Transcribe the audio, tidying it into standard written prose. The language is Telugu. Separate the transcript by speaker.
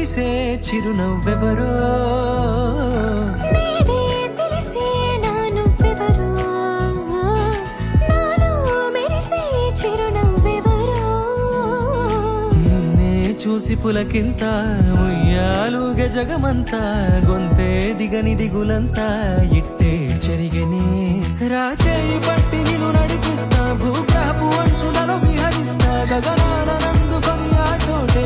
Speaker 1: మెరిసే చిరునవ్వెవరో
Speaker 2: నేడే తెలిసే నానువ్వెవరో నాలో మెరిసే చిరునవ్వెవరో
Speaker 1: నిన్నే చూసి పులకింత ఉయ్యాలుగ జగమంతా గొంతే దిగని దిగులంతా ఇట్టే చెరిగనే రాచేయి పట్టి నిన్ను నడిపిస్తా భూగ్రహపు అంచులలో విహరిస్తా గగనానందుకొని ఆ చోటే